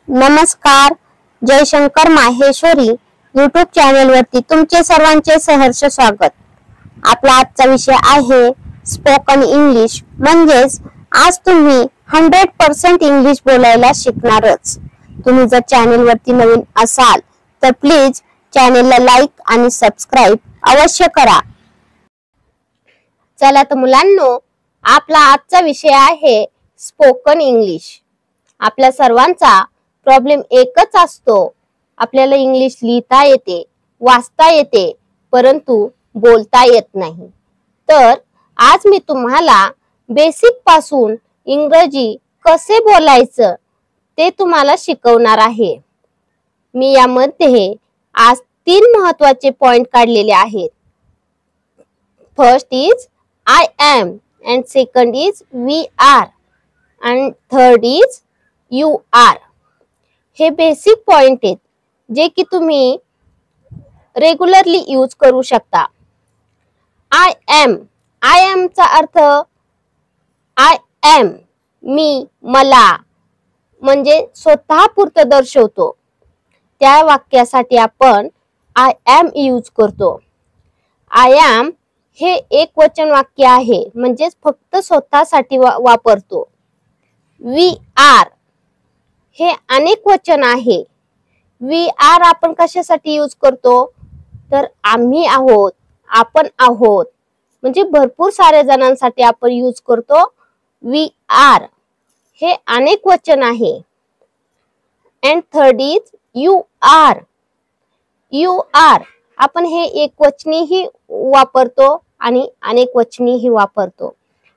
नमस्कार. Jaishankar Maheshwari YouTube channel वरती तुमचे सर्वांचे सहर्ष स्वागत. आपला आजचा विषय आहे स्पोकन इंग्लिश. म्हणजेच आज तुम्ही 100% इंग्लिश बोलायला शिकणारच. तुम्ही जर चॅनल वरती नवीन असाल तर प्लीज चॅनलला लाईक आणि सबस्क्राइब अवश्य करा. चला तर मुलांनो, आपला आजचा विषय आहे स्पोकन इंग्लिश. आपल्या सर्वांचा प्रॉब्लेम एकच असतो, आपल्याला इंग्लिश लिहिता येते, वाचता येते, परंतु बोलता येत नाही. तर आज मी तुम्हाला बेसिक पासून इंग्रजी कसे बोलायचं ते तुम्हाला शिकवणार आहे. मी यामध्ये आज 3 महत्त्वाचे पॉइंट काढलेले आहेत. First is I am and second is we are and third is you are. हे बेसिक पॉइंट आहेत जे की तुम्ही रेग्युलरली यूज करू शकता. I am चा अर्थ I am, मी, मला, म्हणजे स्वतःपुरतं दर्शवतो. त्या वाक्यासाठी आपण I am यूज करतो. I am हे एक वचन वाक्य आहे, म्हणजे फक्त स्वतःसाठी वापरतो. We are हे अनेक वचन आहे. We are आपण कशासाठी यूज करतो, तर आम्ही आहोत, आपण आहोत, म्हणजे भरपूर साऱ्या जणांसाठी आपण यूज करतो. We are हे अनेक वचन आहे. And third is you are. You are आपण हे एक वचनीही वापरतो आणि अनेक वचनीही वापरतो.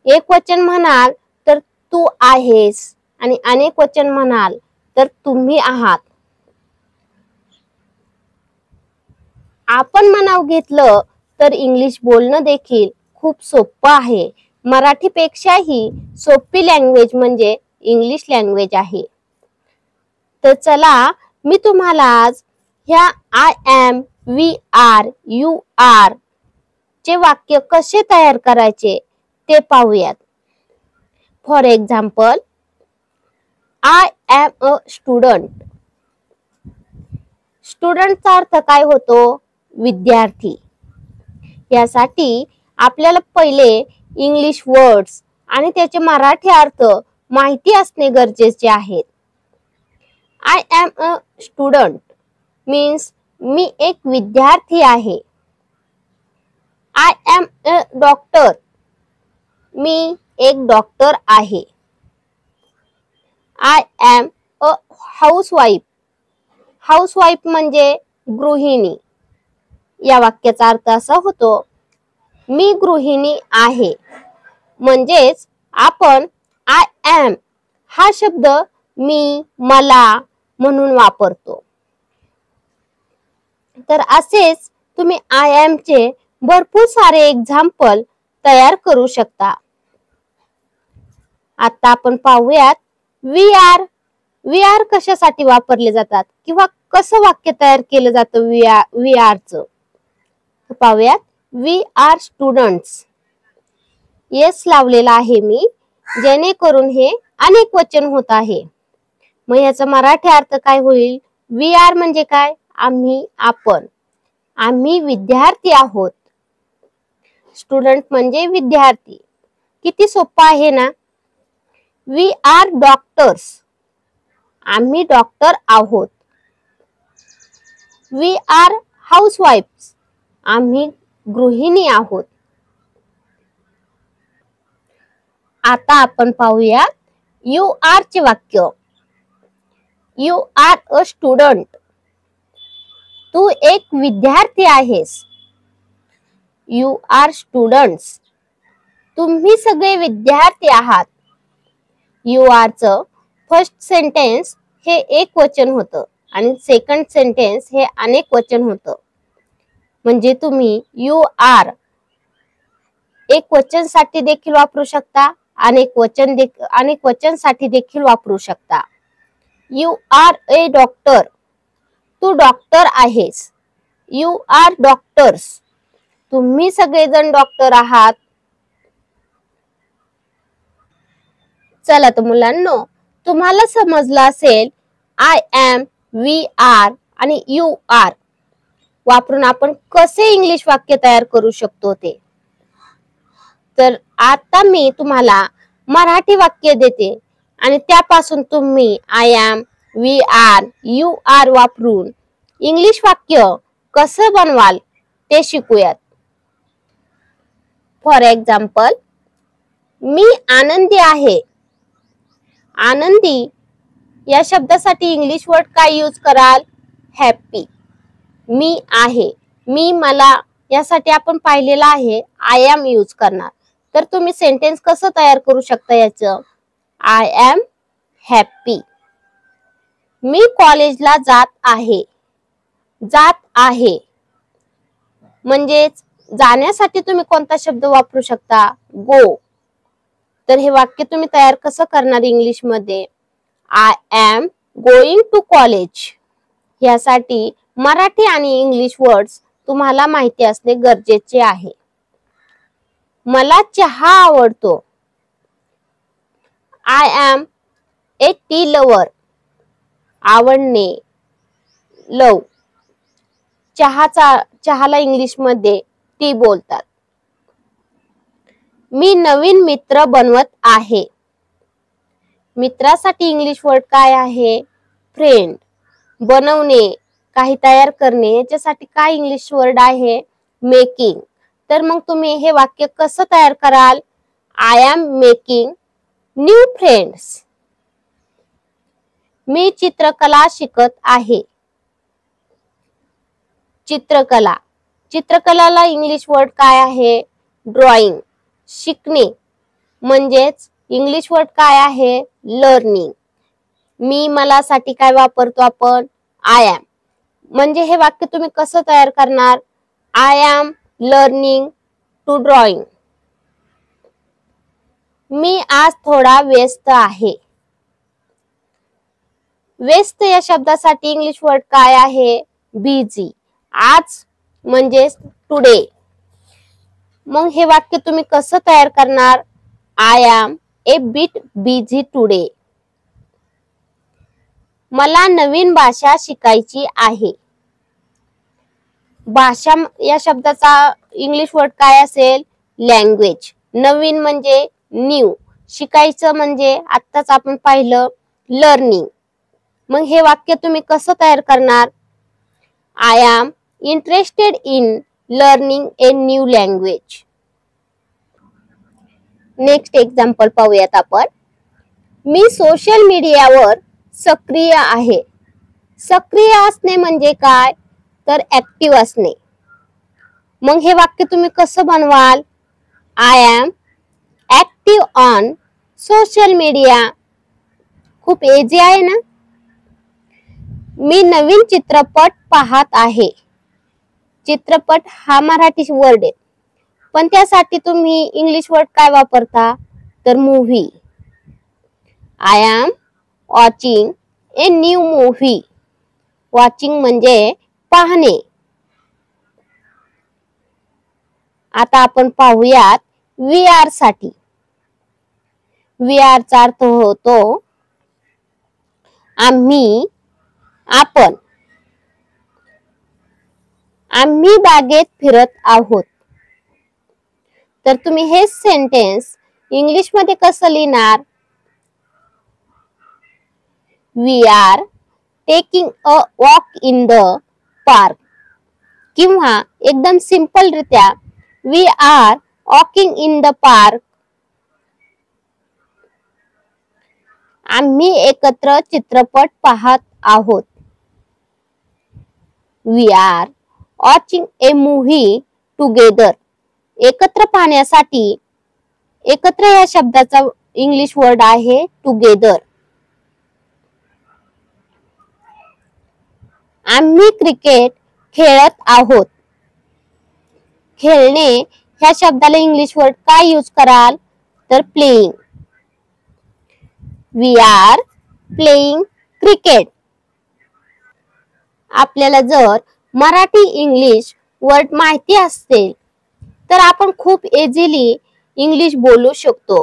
एक वचन म्हणाल तर तू आहेस आणि अनेक वचन म्हणाल तर तुम्ही आहात. आपण म्हणाव घेतलं तर इंग्लिश बोलणं देखील खूप सोपं आहे. मराठीपेक्षाही सोपी लँग्वेज म्हणजे इंग्लिश लँग्वेज आहे. तर चला मी तुम्हाला आज ह्या I am, we are, you are चे वाक्य कसे तयार करायचे ते पाहूयात. For example, I am a student. स्टुडंटचा अर्थ काय होतो, विद्यार्थी. यासाठी आपल्याला पहिले इंग्लिश वर्ड्स आणि त्याचे मराठी अर्थ माहिती असणे गरजेचे आहेत. I am a student means मी एक विद्यार्थी आहे. I am a doctor मी एक डॉक्टर आहे. I am a housewife. Housewife म्हणजे गृहिणी. या वाक्याचा अर्थ असा होतो, मी गृहिणी आहे. म्हणजेच आपण I am हा शब्द मी, मला म्हणून वापरतो. तर असेच तुम्ही I am चे भरपूर सारे एक्झाम्पल तयार करू शकता. आता आपण पाहूयात we are. we are कशासाठी वापरले जातात किंवा कसं वाक्य तयार केलं जातं we are चं. पाहूयात. we are students. येस लावलेला आहे मी, जेणेकरून हे अनेक वचन होत आहे. मग याचा मराठी अर्थ काय होईल, we are म्हणजे काय, आम्ही, आपण. आम्ही विद्यार्थी आहोत. स्टुडंट म्हणजे विद्यार्थी. किती सोपं आहे ना. We are doctors. आम्ही डॉक्टर आहोत. We are housewives. आम्ही गृहिणी आहोत. आता आपण पाहूया you are चे वाक्य. You are a student. तू एक विद्यार्थी आहेस. You are students. तुम्ही सगळे विद्यार्थी आहात. You are चं फर्स्ट सेंटेन्स हे एक वचन होतं आणि सेकंड सेंटेन्स हे अनेक वचन होतं. म्हणजे तुम्ही you are एक वचन साठी देखील वापरू शकता, अनेक वचन साठी देखील वापरू शकता. You are a doctor. तू डॉक्टर आहेस. You are doctors. तुम्ही सगळेजण डॉक्टर आहात. चला तर मुलांनो, तुम्हाला समजलं असेल आय एम, वी आर आणि यू आर वापरून आपण कसे इंग्लिश वाक्य तयार करू शकतो ते. तर आता मी तुम्हाला मराठी वाक्य देते आणि त्यापासून तुम्ही I am, we are, you are वापरून इंग्लिश वाक्य कसं बनवाल ते शिकूयात. फॉर एक्झाम्पल, मी आनंदी आहे. आनंदी या शब्दासाठी इंग्लिश वर्ड काय यूज कराल? हॅपी. मी आहे, मी मला यासाठी आपण पाहिलेलं आहे आय एम यूज करणार. तर तुम्ही सेंटेन्स कसं तयार करू शकता याचं? I am happy. मी कॉलेजला जात आहे. जात आहे म्हणजेच जाण्यासाठी तुम्ही कोणता शब्द वापरू शकता? गो. तर हे वाक्य तुम्ही तयार कसं करणार इंग्लिश मध्ये? I am going to college. यासाठी मराठी आणि इंग्लिश वर्ड्स तुम्हाला माहिती असणे गरजेचे आहे. मला चहा आवडतो. I am a tea lover. आवडणे, लव. चहाला इंग्लिश मध्ये टी बोलतात. मी नवीन मित्र बनवत आहे. मित्रासाठी इंग्लिश वर्ड काय आहे? फ्रेंड. बनवणे, काही तयार करणे, याच्यासाठी काय इंग्लिश वर्ड आहे? मेकिंग. तर मग तुम्ही हे वाक्य कसं तयार कराल? I am making new friends. मी चित्रकला शिकत आहे. चित्रकला. चित्रकलाला इंग्लिश वर्ड काय आहे? ड्रॉइंग. शिकणे म्हणजेच इंग्लिश वर्ड काय आहे? लर्निंग. मी मला साठी काय वापरतो आपण? I am. म्हणजे हे वाक्य तुम्ही कसं तयार करणार? I am learning to drawing. मी आज थोडा व्यस्त आहे. व्यस्त या शब्दासाठी इंग्लिश वर्ड काय आहे? बिझी. आज म्हणजे टुडे. मग हे वाक्य तुम्ही कसं तयार करणार? I am a bit busy today. मला नवीन भाषा शिकायची आहे. भाषा या शब्दाचा इंग्लिश वर्ड काय असेल? लँग्वेज. नवीन म्हणजे न्यू. शिकायचं म्हणजे आत्ताच आपण पाहिलं लर्निंग. मग हे वाक्य तुम्ही कसं तयार करणार? I am interested in learning a new language. Next example पाहूयात आपण. मी सोशल मीडियावर सक्रिय आहे. सक्रिय असणे म्हणजे काय? तर ऍक्टिव्ह असणे. मग हे वाक्य तुम्ही कसं बनवाल? I am active on social media. खूप इझी आहे ना? मी नवीन चित्रपट पाहत आहे. चित्रपट हा मराठी वर्ड आहे, पण त्यासाठी तुम्ही इंग्लिश वर्ड काय वापरता? तर movie. I am watching a new movie. Watching म्हणजे पाहणे. आता आपण पाहूयात वी आर साठी. वी आर चा अर्थ होतो आम्ही, आपण. आम्ही बागेत फिरत आहोत. तर तुम्ही हे सेंटेन्स इंग्लिश मध्ये कसं लिहिणार? We are taking a walk in the park. किंवा एकदम सिंपल रित्या we are walking in the park. आम्ही एकत्र चित्रपट पाहत आहोत. We are watching a movie together. एकत्र पाहण्यासाठी एकत्र या शब्दाचा इंग्लिश वर्ड आहे टुगेदर. आम्ही क्रिकेट खेळत आहोत. खेळणे ह्या शब्दाला इंग्लिश वर्ड काय यूज कराल? तर playing. We are playing cricket. आपल्याला जर मराठी इंग्लिश वर्ड माहिती असतील तर आपण खूप इझिली इंग्लिश बोलू शकतो.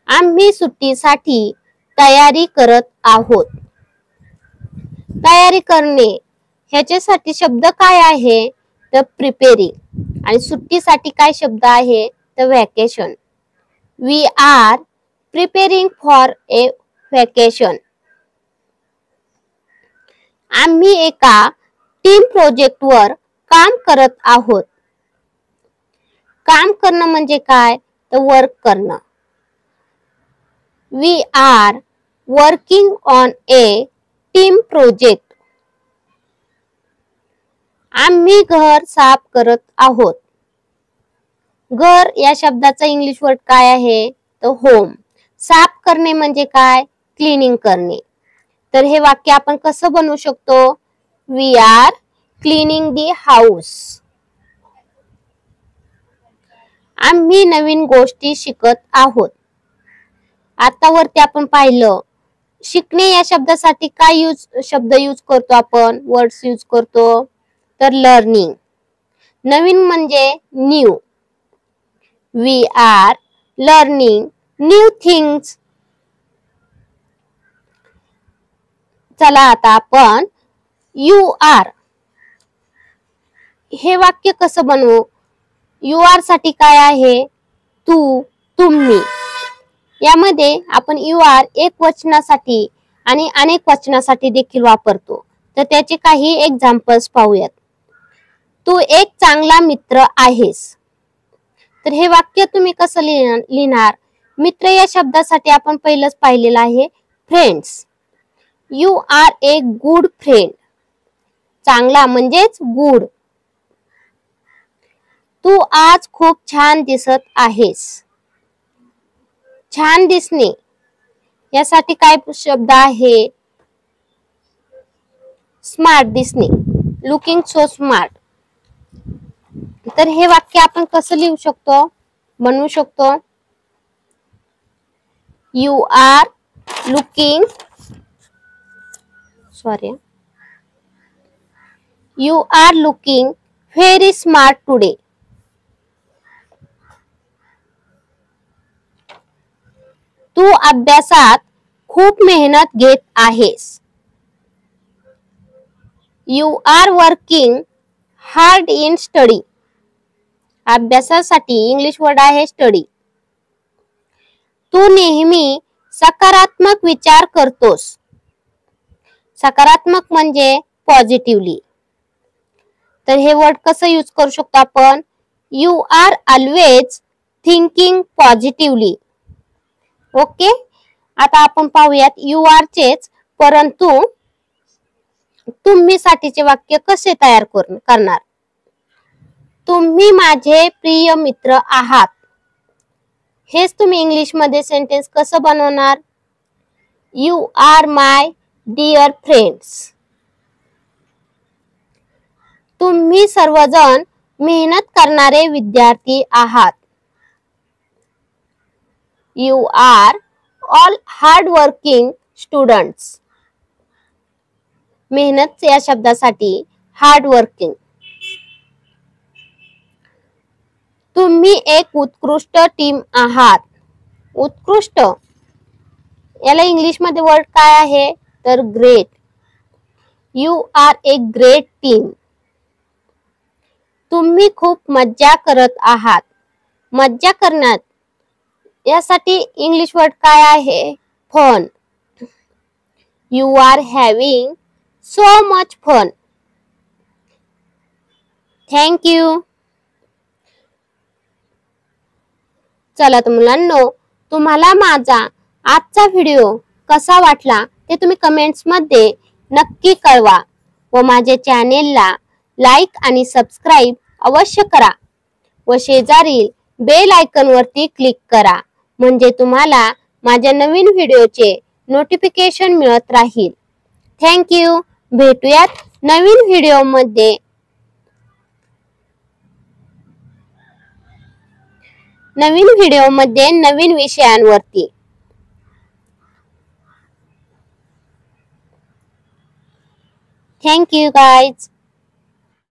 आम्ही सुट्टीसाठी तयारी करत आहोत. तयारी करणे ह्याच्यासाठी शब्द काय आहे तर प्रिपेरिंग. आणि सुट्टीसाठी काय शब्द आहे तर vacation. We are preparing for a vacation. आम्ही एका टीम प्रोजेक्टवर काम करत आहोत. काम करणं म्हणजे काय तर वर्क करणं. We are working on a team project. आम्ही घर साफ करत आहोत. घर या शब्दाचा इंग्लिश वर्ड काय आहे तर होम. साफ करणे म्हणजे काय क्लिनिंग करणे. तर हे वाक्य आपण कसं बनवू शकतो we are cleaning the house. आम्ही नवीन गोष्टी शिकत आहोत. आता वरती आपण पाहिलं शिकणे या शब्दासाठी काय शब्द यूज करतो आपण वर्ड्स यूज करतो तर लर्निंग. नवीन म्हणजे new. We are learning new things. चला आता आपण यू आर हे वाक्य कसं बनवू. यू आर साठी काय आहे तू तुम्ही. यामध्ये आपण यू आर एक वचनासाठी आणि अनेक वचनासाठी देखील वापरतो. तर त्याचे काही एक्झाम्पल्स पाहूयात. तू एक चांगला मित्र आहेस. तर हे वाक्य तुम्ही कसं लिहिणार मित्र या शब्दासाठी आपण पहिलंच पाहिलेलं आहे friends. You are a good friend. चांगला म्हणजेच गुड. तू आज खूप छान दिसत आहेस. छान दिसणे यासाठी काय शब्द आहे स्मार्ट दिसणे. Looking so smart. तर हे वाक्य आपण कसं लिहू शकतो बनवू शकतो you are looking you are looking very smart today. तू अभ्यासात खूप मेहनत घेत आहेस. You are working hard in study. अभ्यासासाठी इंग्लिश वर्ड आहे स्टडी. तू नेहमी सकारात्मक विचार करतोस. सकारात्मक म्हणजे पॉझिटिव्हली. तर हे वर्ड कसं यूज करू शकतो आपण you are always thinking positively. Okay. आता आपण पाहूयात यू आर चेच परंतु तुम्ही साठीचे वाक्य कसे तयार करणार. तुम्ही माझे प्रिय मित्र आहात. हेच तुम्ही इंग्लिश मध्ये सेंटेन्स कसं बनवणार you are my dear friends. तुम्ही सर्वजण मेहनत करणारे विद्यार्थी आहात. You are all hard working students. मेहनत या शब्दासाठी हार्ड वर्किंग. तुम्ही एक उत्कृष्ट टीम आहात. उत्कृष्ट याला इंग्लिश मध्ये वर्ड काय आहे तर great. You are a great team. तुम्ही खूप मज्जा करत आहात. मज्जा करण्यात यासाठी इंग्लिश वर्ड काय आहे fun. You are having so much fun. Thank you. चला तर मुलांनो तुम्हाला माझा आजचा व्हिडिओ कसा वाटला ते तुम्ही कमेंट्स मध्ये नक्की कळवा व माझ्या चॅनेलला लाईक आणि सबस्क्राईब अवश्य करा व शेजारील बेल आयकॉन वरती क्लिक करा म्हणजे तुम्हाला माझ्या नवीन व्हिडिओचे नोटिफिकेशन मिळत राहील. Thank you. भेटूयात नवीन व्हिडिओमध्ये. नवीन विषयांवरती. Thank you guys.